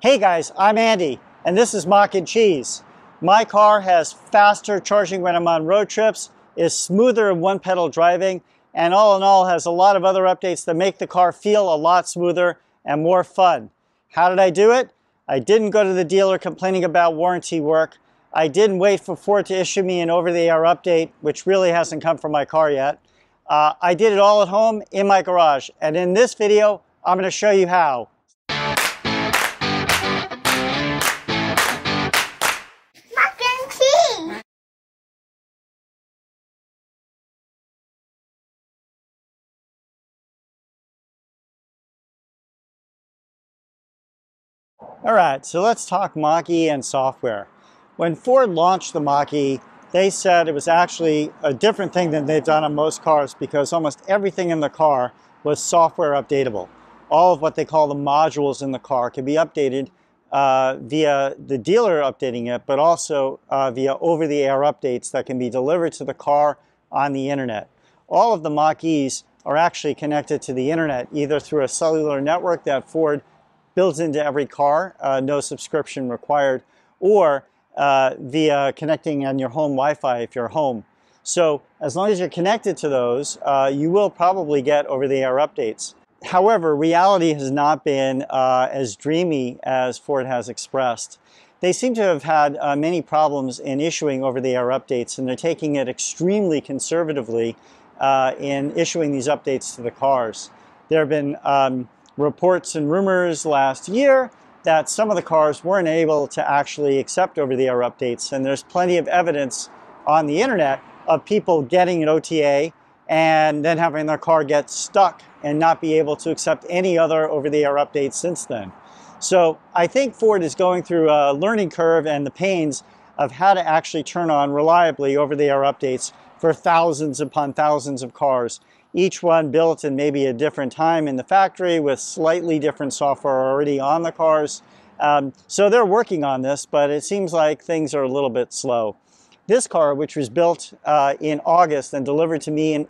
Hey guys, I'm Andy, and this is Mac and Cheese. My car has faster charging when I'm on road trips, is smoother in one-pedal driving, and all in all has a lot of other updates that make the car feel a lot smoother and more fun. How did I do it? I didn't go to the dealer complaining about warranty work. I didn't wait for Ford to issue me an over-the-air update, which really hasn't come from my car yet. I did it all at home in my garage, and in this video, I'm going to show you how. All right, so let's talk Mach-E and software. When Ford launched the Mach-E, they said it was actually a different thing than they've done on most cars because almost everything in the car was software updatable. All of what they call the modules in the car can be updated via the dealer updating it, but also via over-the-air updates that can be delivered to the car on the internet. All of the Mach-E's are actually connected to the internet, either through a cellular network that Ford builds into every car, no subscription required, or via connecting on your home Wi-Fi if you're home. So as long as you're connected to those, you will probably get over-the-air updates. However, reality has not been as dreamy as Ford has expressed. They seem to have had many problems in issuing over-the-air updates, and they're taking it extremely conservatively in issuing these updates to the cars. There have been reports and rumors last year that some of the cars weren't able to actually accept over-the-air updates, and there's plenty of evidence on the internet of people getting an OTA and then having their car get stuck and not be able to accept any other over-the-air updates since then. So I think Ford is going through a learning curve and the pains of how to actually turn on reliably over-the-air updates for thousands upon thousands of cars, each one built in maybe a different time in the factory with slightly different software already on the cars. So they're working on this, but it seems like things are a little bit slow. This car, which was built in August and delivered to me in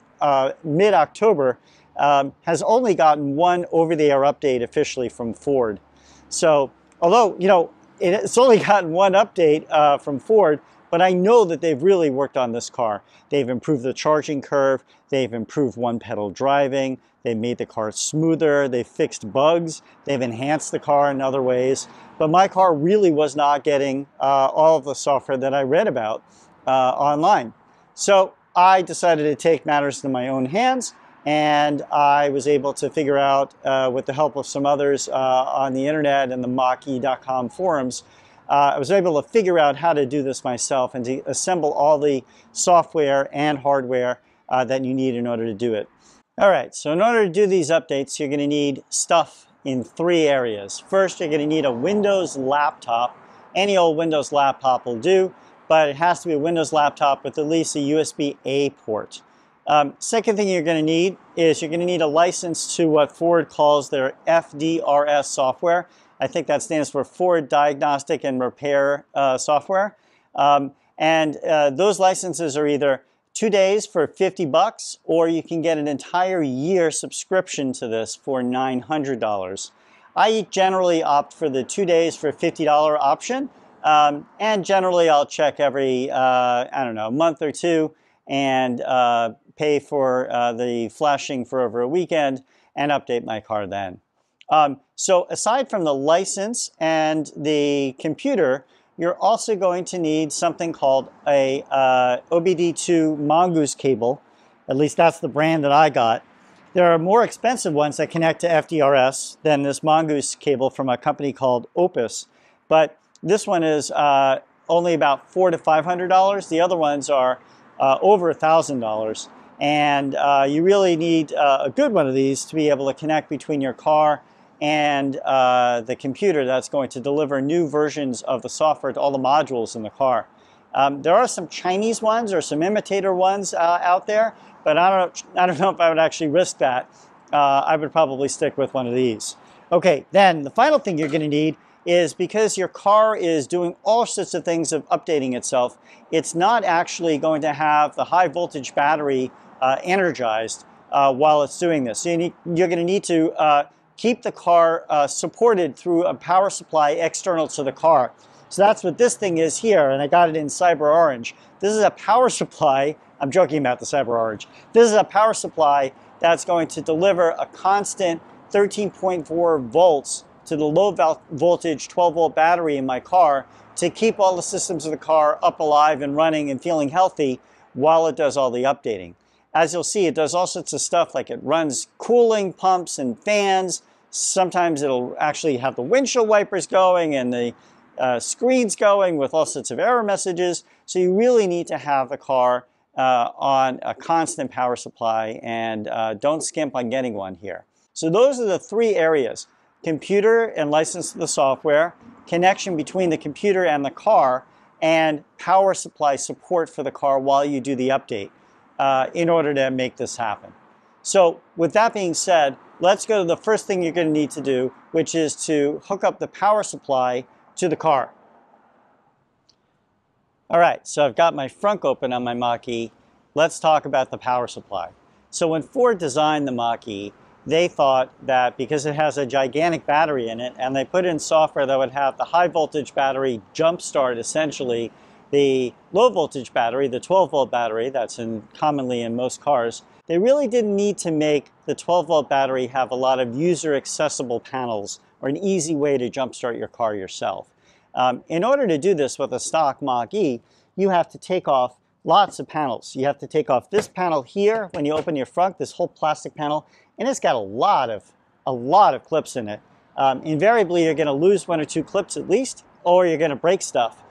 mid-October, has only gotten one over-the-air update officially from Ford. So although, you know, it's only gotten one update from Ford, but I know that they've really worked on this car. They've improved the charging curve, they've improved one-pedal driving, they've made the car smoother, they've fixed bugs, they've enhanced the car in other ways. But my car really was not getting all of the software that I read about online. So I decided to take matters into my own hands, and I was able to figure out, with the help of some others on the internet and the MachE.com forums, I was able to figure out how to do this myself and to assemble all the software and hardware that you need in order to do it. All right, so in order to do these updates, you're going to need stuff in three areas. First, you're going to need a Windows laptop. Any old Windows laptop will do, but it has to be a Windows laptop with at least a USB-A port. Second thing you're going to need is you're going to need a license to what Ford calls their FDRS software. I think that stands for Ford Diagnostic and Repair Software. Those licenses are either 2 days for $50, or you can get an entire year subscription to this for $900. I generally opt for the 2 days for $50 option, and generally I'll check every, I don't know, month or two and pay for the flashing for over a weekend and update my car then. So aside from the license and the computer, you're also going to need something called a OBD2 Mongoose cable. At least that's the brand that I got. There are more expensive ones that connect to FDRS than this Mongoose cable from a company called Opus. But this one is only about $400 to $500. The other ones are over $1,000. And you really need a good one of these to be able to connect between your car and the computer that's going to deliver new versions of the software to all the modules in the car. There are some Chinese ones or some imitator ones out there, but I don't know if I would actually risk that. I would probably stick with one of these. Okay, then the final thing you're going to need is, because your car is doing all sorts of things of updating itself, it's not actually going to have the high voltage battery energized while it's doing this. So you're going to need to keep the car supported through a power supply external to the car. So that's what this thing is here, and I got it in Cyber Orange. This is a power supply. I'm joking about the Cyber Orange. This is a power supply that's going to deliver a constant 13.4 volts to the low voltage 12-volt battery in my car to keep all the systems of the car up, alive, and running and feeling healthy while it does all the updating. As you'll see, it does all sorts of stuff, like it runs cooling pumps and fans. Sometimes it'll actually have the windshield wipers going and the screens going with all sorts of error messages. So you really need to have the car on a constant power supply, and don't skimp on getting one here. So those are the three areas: computer and license to the software, connection between the computer and the car, and power supply support for the car while you do the update in order to make this happen. So with that being said, let's go to the first thing you're going to need to do, which is to hook up the power supply to the car. All right, so I've got my frunk open on my Mach-E. Let's talk about the power supply. So when Ford designed the Mach-E, they thought that because it has a gigantic battery in it, and they put in software that would have the high voltage battery jumpstart essentially the low voltage battery, the 12-volt battery that's commonly in most cars, they really didn't need to make the 12-volt battery have a lot of user accessible panels or an easy way to jumpstart your car yourself. In order to do this with a stock Mach-E, you have to take off lots of panels. You have to take off this panel here when you open your front, this whole plastic panel, and it's got a lot of clips in it. Invariably, you're going to lose one or two clips at least, or you're going to break stuff.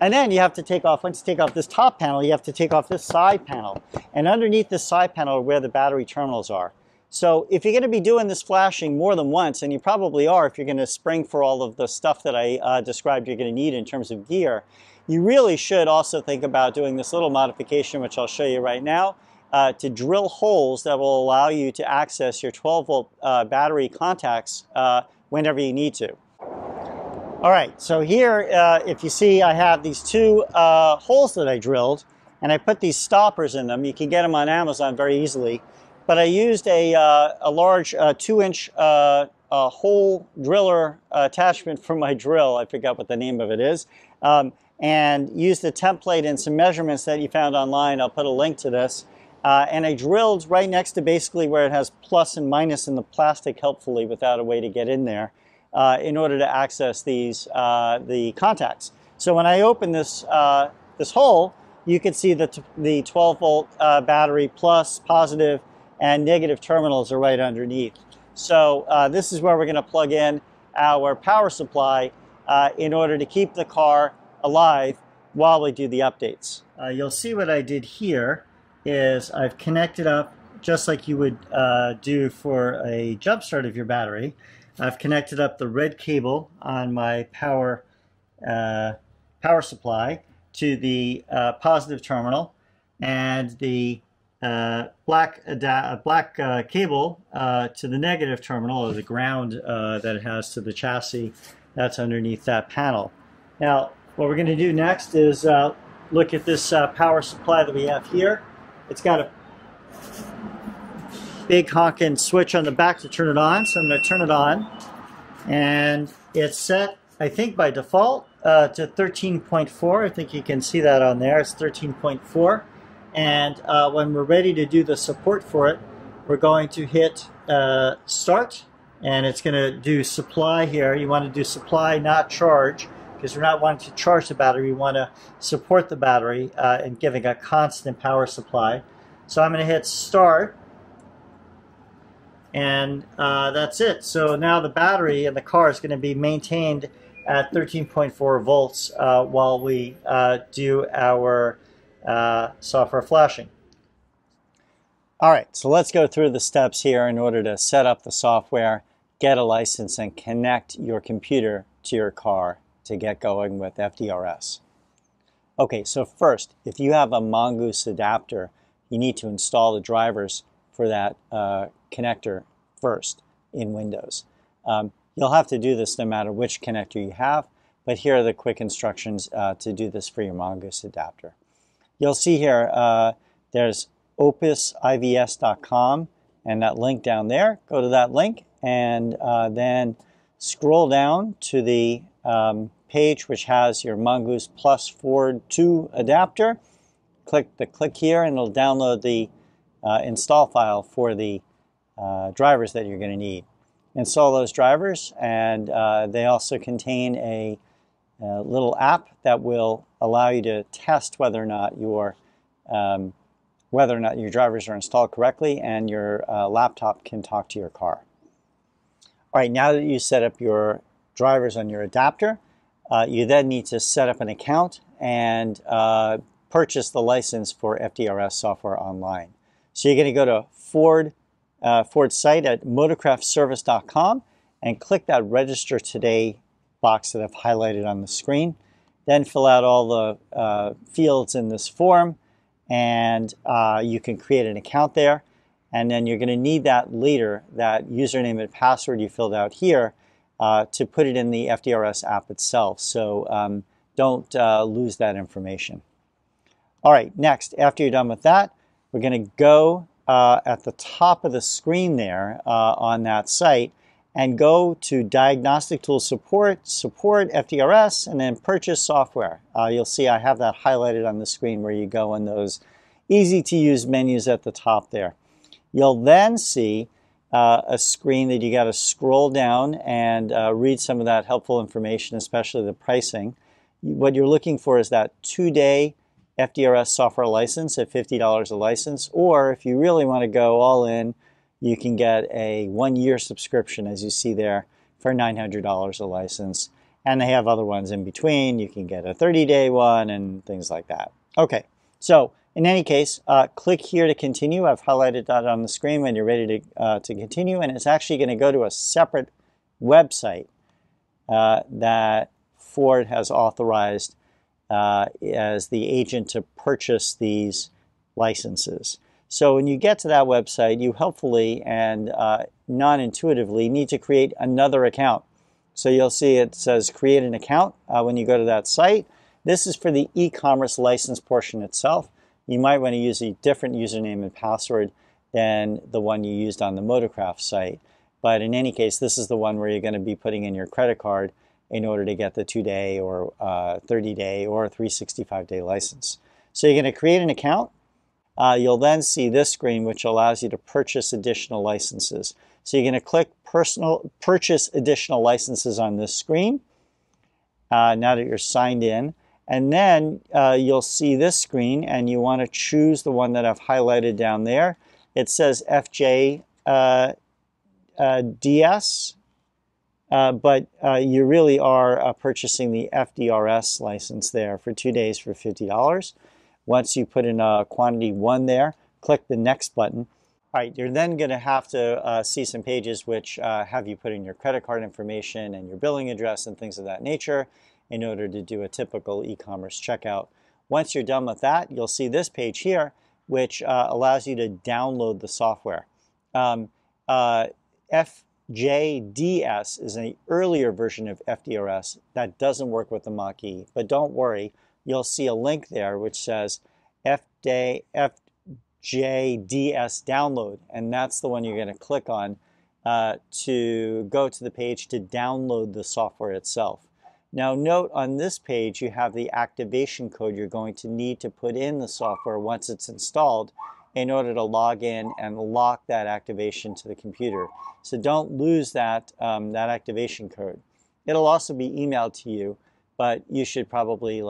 And then you have to take off, once you take off this top panel, you have to take off this side panel. And underneath this side panel are where the battery terminals are. So if you're going to be doing this flashing more than once, and you probably are if you're going to spring for all of the stuff that I described you're going to need in terms of gear, you really should also think about doing this little modification, which I'll show you right now, to drill holes that will allow you to access your 12-volt battery contacts whenever you need to. All right, so here, if you see, I have these two holes that I drilled, and I put these stoppers in them. You can get them on Amazon very easily. But I used a large 2-inch hole driller attachment for my drill. I forgot what the name of it is. And used the template and some measurements that you found online. I'll put a link to this. And I drilled right next to basically where it has plus and minus in the plastic helpfully without a way to get in there in order to access these the contacts. So when I open this, this hole, you can see that the 12-volt battery plus, positive, and negative terminals are right underneath. So this is where we're going to plug in our power supply in order to keep the car alive while we do the updates. You'll see what I did here is I've connected up just like you would do for a jump start of your battery. I've connected up the red cable on my power supply to the positive terminal, and the black cable to the negative terminal, or the ground that it has to the chassis, that's underneath that panel. Now, what we're going to do next is look at this power supply that we have here. It's got a big honking switch on the back to turn it on, so I'm going to turn it on. And it's set, I think, by default to 13.4. I think you can see that on there. It's 13.4. And when we're ready to do the support for it, we're going to hit start, and it's going to do supply here. You want to do supply, not charge, because we're not wanting to charge the battery. We want to support the battery and giving a constant power supply. So I'm going to hit start, and that's it. So now the battery in the car is going to be maintained at 13.4 volts while we do our software flashing. All right, so let's go through the steps here in order to set up the software, get a license, and connect your computer to your car to get going with FDRS. Okay, so first, if you have a Mongoose adapter, you need to install the drivers for that connector first in Windows. You'll have to do this no matter which connector you have, but here are the quick instructions to do this for your Mongoose adapter. You'll see here there's opusivs.com and that link down there. Go to that link and then scroll down to the page which has your Mongoose Plus Ford 2 adapter. Click here and it'll download the install file for the drivers that you're going to need. Install those drivers, and they also contain a little app that will allow you to test whether or not your drivers are installed correctly and your laptop can talk to your car. All right, now that you set up your drivers on your adapter, you then need to set up an account and purchase the license for FDRS software online. So you're going to go to Ford's site at motorcraftservice.com and click that Register Today box that I've highlighted on the screen. Then fill out all the fields in this form, and you can create an account there. And then you're going to need that later, that username and password you filled out here, to put it in the FDRS app itself. So don't lose that information. All right, next, after you're done with that, we're going to go at the top of the screen there on that site and go to Diagnostic Tool Support, FDRS, and then Purchase Software. You'll see I have that highlighted on the screen where you go in those easy-to-use menus at the top there. You'll then see a screen that you got to scroll down and read some of that helpful information, especially the pricing. What you're looking for is that 2-day FDRS software license at $50 a license, or if you really want to go all in, you can get a 1-year subscription, as you see there, for $900 a license. And they have other ones in between. You can get a 30-day one and things like that. Okay, so in any case, click here to continue. I've highlighted that on the screen when you're ready to continue, and it's actually going to go to a separate website that Ford has authorized as the agent to purchase these licenses. So when you get to that website, you helpfully and non-intuitively need to create another account. So you'll see it says create an account when you go to that site. This is for the e-commerce license portion itself. You might want to use a different username and password than the one you used on the Motorcraft site. But in any case, this is the one where you're going to be putting in your credit card in order to get the 2-day or 30-day or 365-day license. So you're going to create an account. You'll then see this screen, which allows you to purchase additional licenses. So you're going to click Purchase Additional Licenses on this screen now that you're signed in. And then you'll see this screen, and you want to choose the one that I've highlighted down there. It says FJDS, but you really are purchasing the FDRS license there for 2 days for $50. Once you put in quantity 1 there, click the Next button. All right, you're then going to have to see some pages which have you put in your credit card information and your billing address and things of that nature in order to do a typical e-commerce checkout. Once you're done with that, you'll see this page here, which allows you to download the software. FJDS is an earlier version of FDRS that doesn't work with the Mach-E, but don't worry, you'll see a link there which says FJDS download, and that's the one you're going to click on to go to the page to download the software itself. Now note on this page you have the activation code you're going to need to put in the software once it's installed in order to log in and lock that activation to the computer. So don't lose that, that activation code. It'll also be emailed to you, but you should probably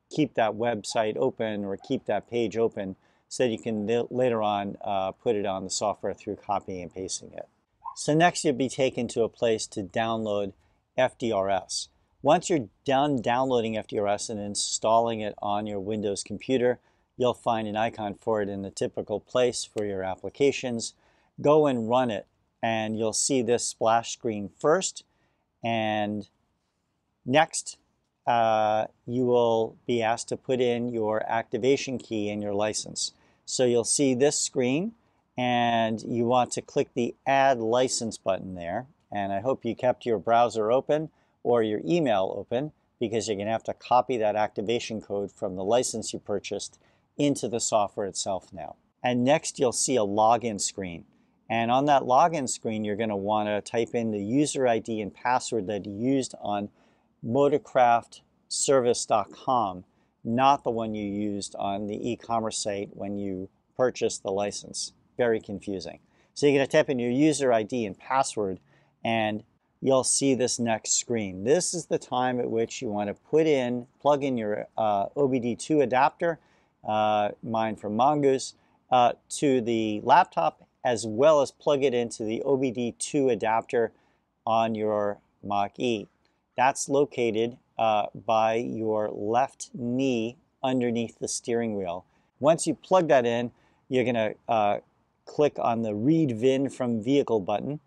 keep that website open or keep that page open so that you can later on put it on the software through copying and pasting it. So next you'll be taken to a place to download FDRS. Once you're done downloading FDRS and installing it on your Windows computer, you'll find an icon for it in the typical place for your applications. Go and run it, and you'll see this splash screen first, and next you will be asked to put in your activation key and your license. So you'll see this screen, and you want to click the Add License button there, and I hope you kept your browser open or your email open, because you're going to have to copy that activation code from the license you purchased into the software itself now. And next you'll see a login screen. And on that login screen, you're going to want to type in the user ID and password that you used on motorcraftservice.com, not the one you used on the e-commerce site when you purchased the license. Very confusing. So you're going to type in your user ID and password, and you'll see this next screen. This is the time at which you want to plug in your OBD2 adapter, mine from Mongoose, to the laptop, as well as plug it into the OBD2 adapter on your Mach-E. That's located by your left knee underneath the steering wheel. Once you plug that in, you're going to click on the Read VIN from Vehicle button.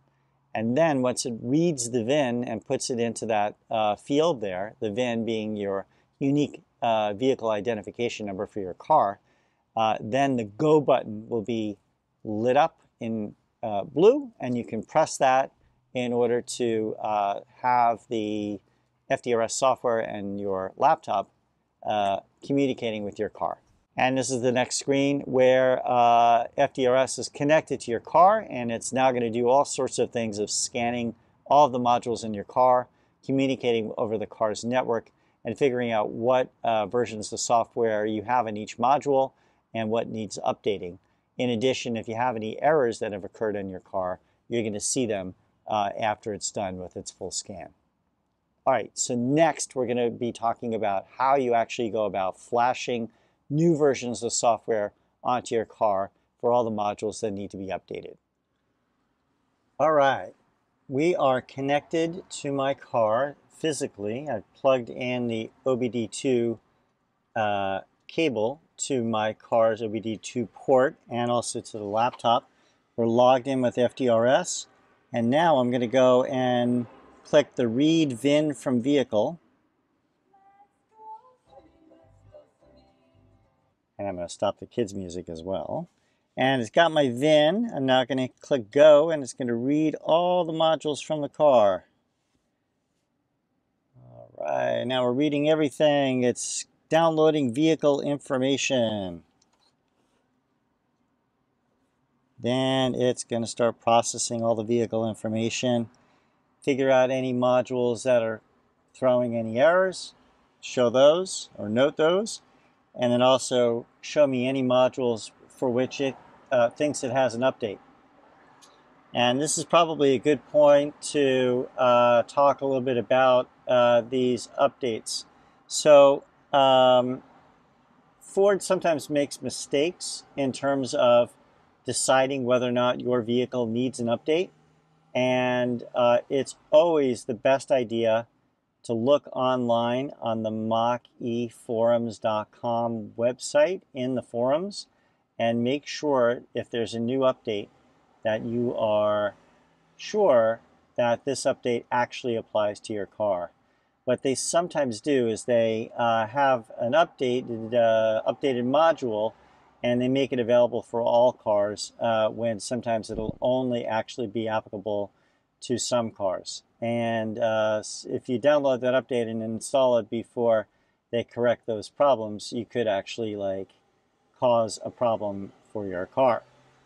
And then once it reads the VIN and puts it into that field there, the VIN being your unique vehicle identification number for your car, then the Go button will be lit up in blue, and you can press that in order to have the FDRS software and your laptop communicating with your car. And this is the next screen where FDRS is connected to your car, and it's now going to do all sorts of things of scanning all of the modules in your car, communicating over the car's network, and figuring out what versions of software you have in each module and what needs updating. In addition, if you have any errors that have occurred in your car, you're going to see them after it's done with its full scan. All right, so next we're going to be talking about how you actually go about flashing new versions of software onto your car for all the modules that need to be updated. All right, we are connected to my car physically. I've plugged in the OBD2 cable to my car's OBD2 port and also to the laptop. We're logged in with FDRS, and now I'm going to go and click the Read VIN from Vehicle. And I'm going to stop the kids' music as well. And it's got my VIN. I'm now going to click Go, and it's going to read all the modules from the car. All right, now we're reading everything. It's downloading vehicle information. Then it's going to start processing all the vehicle information, figure out any modules that are throwing any errors, show those or note those, and then also show me any modules for which it thinks it has an update. And this is probably a good point to talk a little bit about these updates. So Ford sometimes makes mistakes in terms of deciding whether or not your vehicle needs an update. And it's always the best idea to look online on the MachEforums.com website in the forums and make sure if there's a new update that you are sure that this update actually applies to your car. What they sometimes do is they have an updated module, and they make it available for all cars when sometimes it'll only actually be applicable to some cars. And if you download that update and install it before they correct those problems, you could actually cause a problem for your car.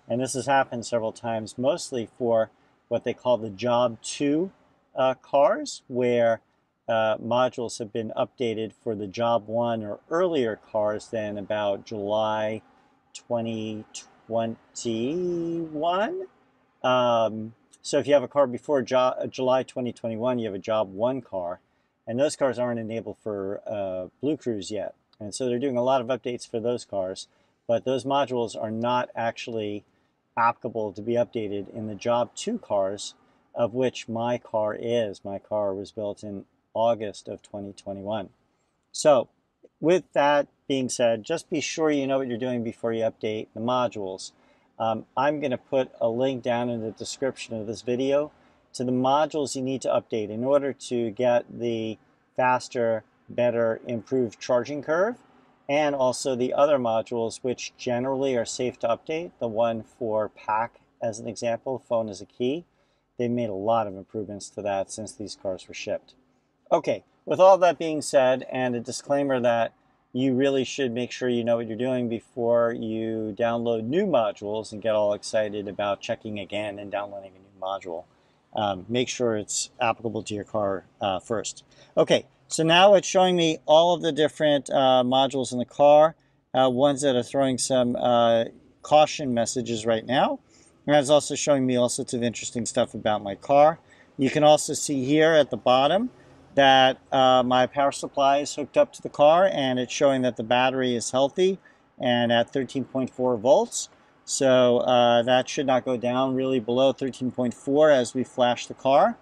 And this has happened several times, mostly for what they call the Job 2 cars, where modules have been updated for the Job 1 or earlier cars than about July 2021. So if you have a car before July 2021, you have a Job 1 car, and those cars aren't enabled for Blue Cruise yet. And so they're doing a lot of updates for those cars, but those modules are not actually applicable to be updated in the Job 2 cars, of which my car is. My car was built in August of 2021. So with that being said, just be sure you know what you're doing before you update the modules. I'm going to put a link down in the description of this video to the modules you need to update in order to get the faster, better, improved charging curve, and also the other modules which generally are safe to update. The one for PAC, as an example, phone as a key. They've made a lot of improvements to that since these cars were shipped. Okay, with all that being said, and a disclaimer that you really should make sure you know what you're doing before you download new modules and get all excited about checking again and downloading a new module. Make sure it's applicable to your car first. Okay, so now it's showing me all of the different modules in the car, ones that are throwing some caution messages right now. And it's also showing me all sorts of interesting stuff about my car. You can also see here at the bottom that my power supply is hooked up to the car, and it's showing that the battery is healthy and at 13.4 volts. So that should not go down really below 13.4 as we flash the car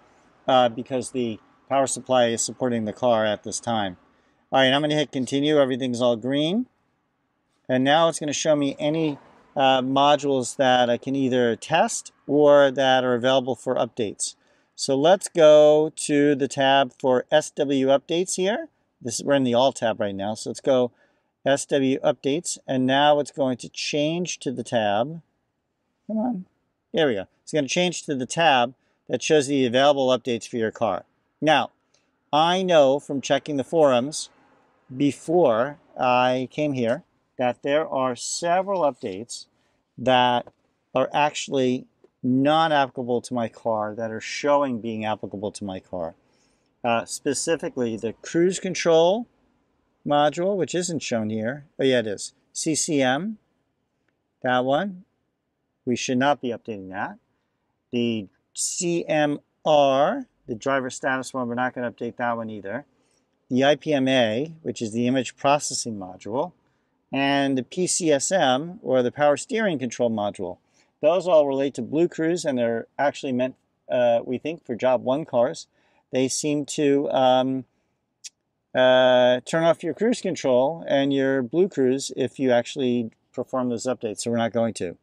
because the power supply is supporting the car at this time. All right, I'm going to hit continue. Everything's all green. And now it's going to show me any modules that I can either test or that are available for updates. So let's go to the tab for SW updates here. We're in the All tab right now. So let's go SW updates, and now it's going to change to the tab. Come on. There we go. It's going to change to the tab that shows the available updates for your car. Now, I know from checking the forums before I came here that there are several updates that are actually not applicable to my car that are showing being applicable to my car. Specifically, the cruise control module, which isn't shown here. Oh yeah, it is. CCM, that one. We should not be updating that. The CMR, the driver status one, we're not going to update that one either. The IPMA, which is the image processing module, and the PCSM, or the power steering control module. Those all relate to Blue Cruise, and they're actually meant, we think, for Job 1 cars. They seem to turn off your cruise control and your Blue Cruise if you actually perform those updates, so we're not going to.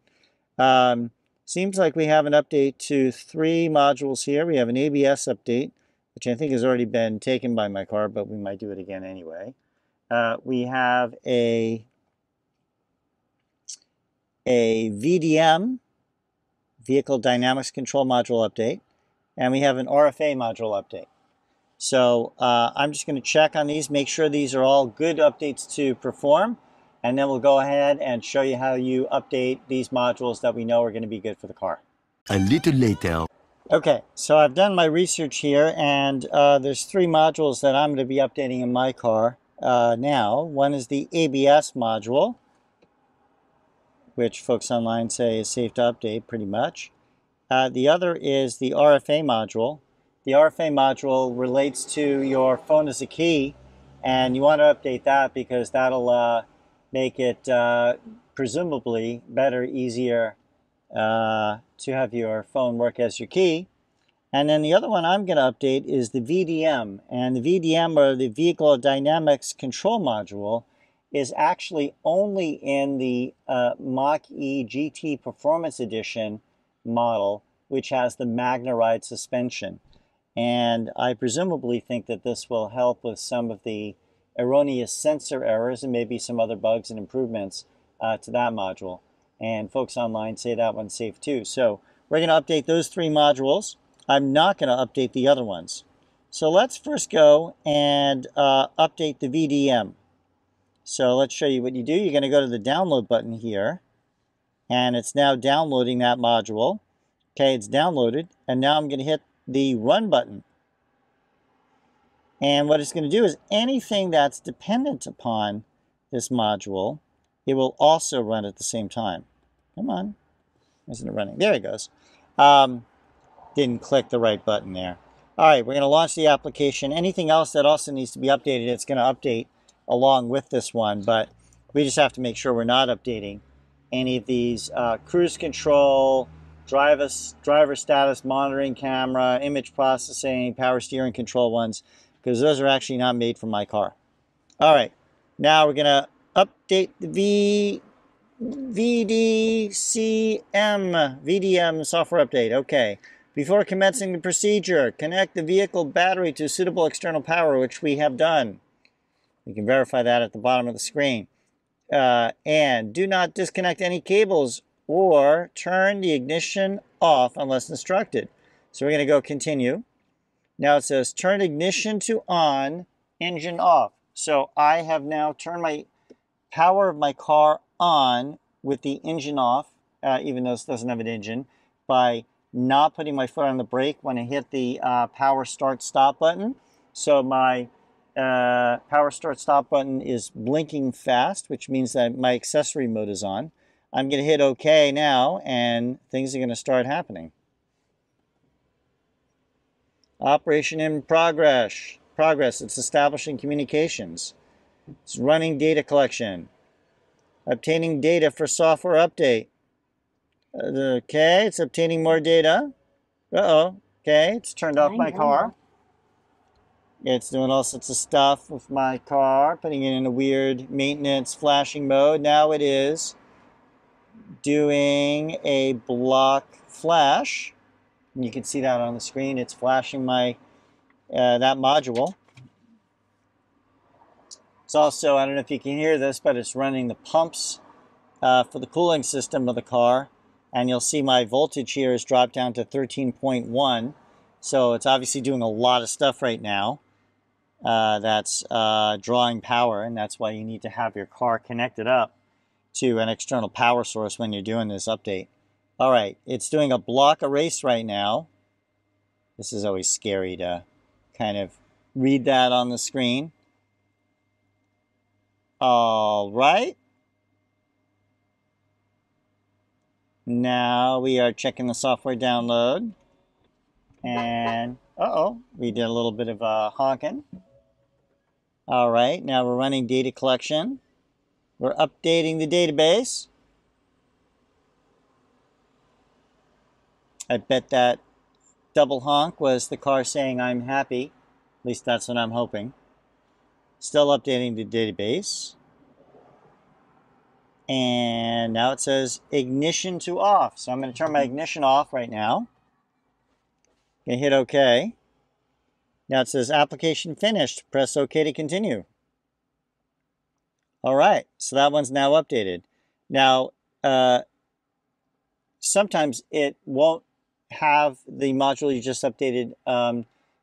Seems like we have an update to 3 modules here. We have an ABS update, which I think has already been taken by my car, but we might do it again anyway. We have a VDM, Vehicle Dynamics Control Module update, and we have an RFA module update. So I'm just going to check on these, make sure these are all good updates to perform, and then we'll go ahead and show you how you update these modules that we know are going to be good for the car. A little later. Okay, so I've done my research here, and there's 3 modules that I'm going to be updating in my car now. One is the ABS module, which folks online say is safe to update pretty much. The other is the RFA module. The RFA module relates to your phone as a key, and you want to update that because that'll make it presumably better, easier to have your phone work as your key. And then the other one I'm going to update is the VDM. And the VDM, or the Vehicle Dynamics Control Module, is actually only in the Mach-E GT Performance Edition model, which has the Magna Ride suspension. And I presumably think that this will help with some of the erroneous sensor errors and maybe some other bugs and improvements to that module. And folks online say that one's safe too. So we're going to update those 3 modules. I'm not going to update the other ones. So let's first go and update the VDM. So let's show you what you do. You're going to go to the download button here, and it's now downloading that module. Okay, it's downloaded, and now I'm going to hit the run button. And what it's going to do is anything that's dependent upon this module, it will also run at the same time. Come on. Isn't it running? There it goes. Didn't click the right button there. All right, we're going to launch the application. Anything else that also needs to be updated, it's going to update along with this one, but we just have to make sure we're not updating any of these cruise control, driver status monitoring camera, image processing, power steering control ones, because those are actually not made for my car. All right, now we're going to update the VDM software update. Okay, before commencing the procedure, connect the vehicle battery to suitable external power, which we have done. You can verify that at the bottom of the screen. And do not disconnect any cables or turn the ignition off unless instructed. So we're going to go continue. Now it says turn ignition to on, engine off. So I have now turned my power of my car on with the engine off, even though this doesn't have an engine, by not putting my foot on the brake when I hit the power start stop button. So my power start stop button is blinking fast, which means that my accessory mode is on. I'm going to hit OK now, and things are going to start happening. Operation in progress. It's establishing communications. It's running data collection. Obtaining data for software update. Okay, it's obtaining more data. Uh-oh. Okay, it's turned off my car. It's doing all sorts of stuff with my car, putting it in a weird maintenance flashing mode. Now it is doing a block flash. And you can see that on the screen. It's flashing my that module. It's also, I don't know if you can hear this, but it's running the pumps for the cooling system of the car. And you'll see my voltage here has dropped down to 13.1. So it's obviously doing a lot of stuff right now. That's drawing power, and that's why you need to have your car connected up to an external power source when you're doing this update. All right, it's doing a block erase right now. This is always scary to kind of read that on the screen. All right. Now we are checking the software download. And, uh-oh, we did a little bit of honking. All right, now we're running data collection. We're updating the database. I bet that double honk was the car saying I'm happy. At least that's what I'm hoping. Still updating the database. And now it says ignition to off. So I'm going to turn my ignition off right now. Going to hit OK. Now it says application finished. Press OK to continue. All right, so that one's now updated. Now, sometimes it won't have the module you just updated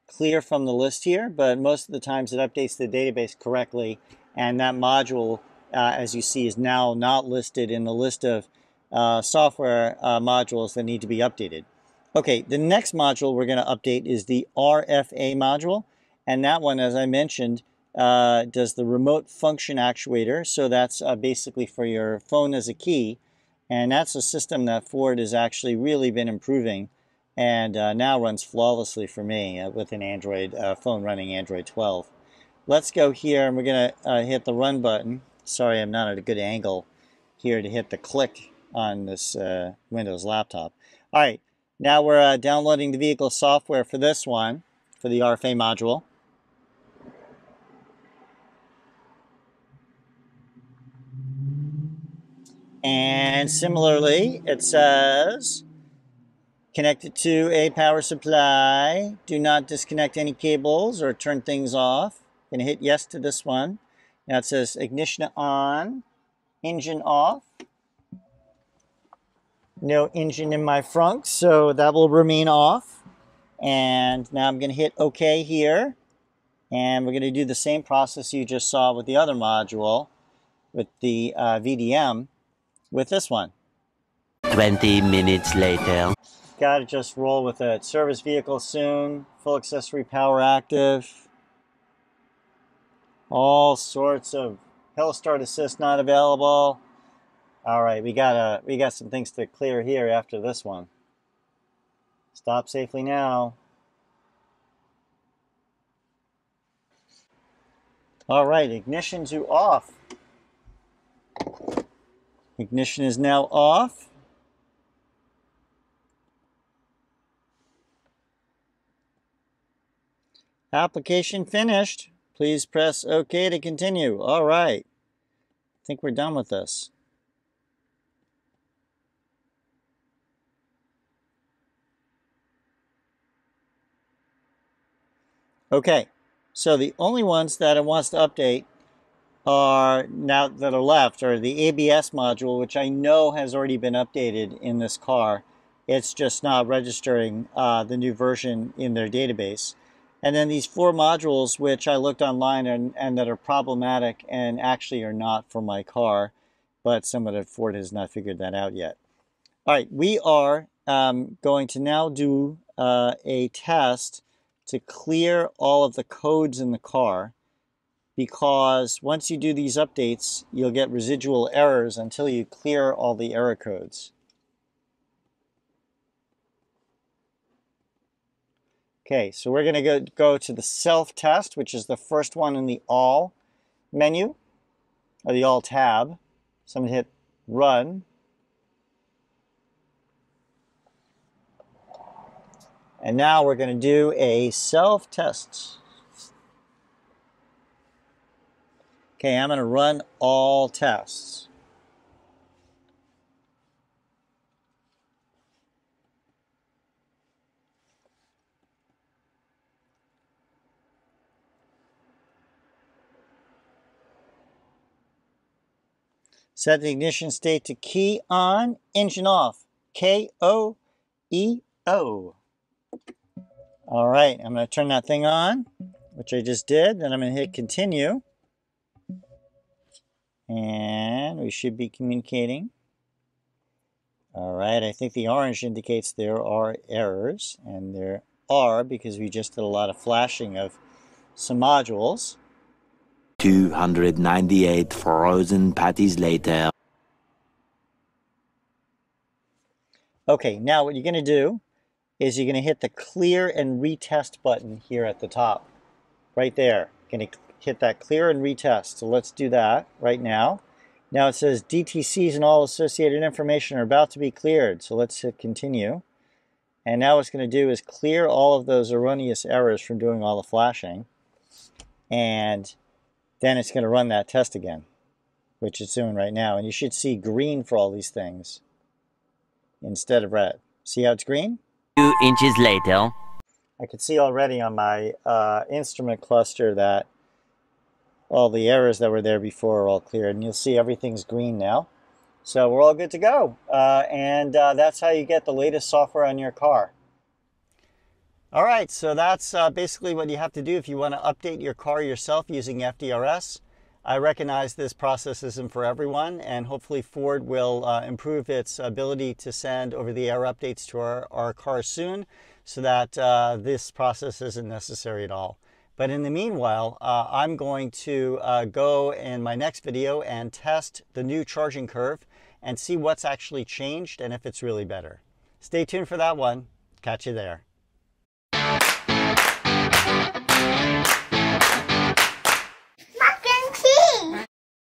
clear from the list here, but most of the times it updates the database correctly, and that module, as you see, is now not listed in the list of software modules that need to be updated. Okay, the next module we're going to update is the RFA module, and that one, as I mentioned, does the remote function actuator. So that's basically for your phone as a key, and that's a system that Ford has actually really been improving, and now runs flawlessly for me with an Android phone running Android 12. Let's go here, and we're going to hit the run button. Sorry, I'm not at a good angle here to hit the click on this Windows laptop. All right. Now we're downloading the vehicle software for this one, for the RFA module. And similarly, it says, connect it to a power supply. Do not disconnect any cables or turn things off. I'm going to hit yes to this one. Now it says ignition on, engine off. No engine in my frunk, so that will remain off. And now I'm going to hit OK here. And we're going to do the same process you just saw with the other module, with the VDM, with this one. 20 minutes later. Got to just roll with it. Service vehicle soon. Full accessory power active. All sorts of hill start assist not available. All right, we got some things to clear here after this one. Stop safely now. All right, ignition to off. Ignition is now off. Application finished. Please press OK to continue. All right. I think we're done with this. Okay, so the only ones that it wants to update are now that are left are the ABS module, which I know has already been updated in this car. It's just not registering the new version in their database. And then these 4 modules, which I looked online and that are problematic and actually are not for my car, but someone at Ford has not figured that out yet. All right, we are going to now do a test to clear all of the codes in the car, because once you do these updates, you'll get residual errors until you clear all the error codes. Okay, so we're going to go to the self-test, which is the first one in the All menu, or the All tab. So I'm going to hit Run. And now we're going to do a self-test. Okay, I'm going to run all tests. Set the ignition state to key on, engine off. K-O-E-O. All right, I'm going to turn that thing on, which I just did. Then I'm going to hit continue. And we should be communicating. All right, I think the orange indicates there are errors. And there are, because we just did a lot of flashing of some modules. 298 frozen patties later. Okay, now what you're going to do is you're going to hit the clear and retest button here at the top. Right there. You're going to hit that clear and retest. So let's do that right now. Now it says DTCs and all associated information are about to be cleared. So let's hit continue. And now what it's going to do is clear all of those erroneous errors from doing all the flashing. And then it's going to run that test again, which it's doing right now. And you should see green for all these things instead of red. See how it's green? 2 inches later. I can see already on my instrument cluster that all the errors that were there before are all cleared. And you'll see everything's green now. So we're all good to go. And that's how you get the latest software on your car. All right, so that's basically what you have to do if you want to update your car yourself using FDRS. I recognize this process isn't for everyone, and hopefully Ford will improve its ability to send over-the-air updates to our cars soon, so that this process isn't necessary at all. But in the meanwhile, I'm going to go in my next video and test the new charging curve and see what's actually changed and if it's really better. Stay tuned for that one. Catch you there.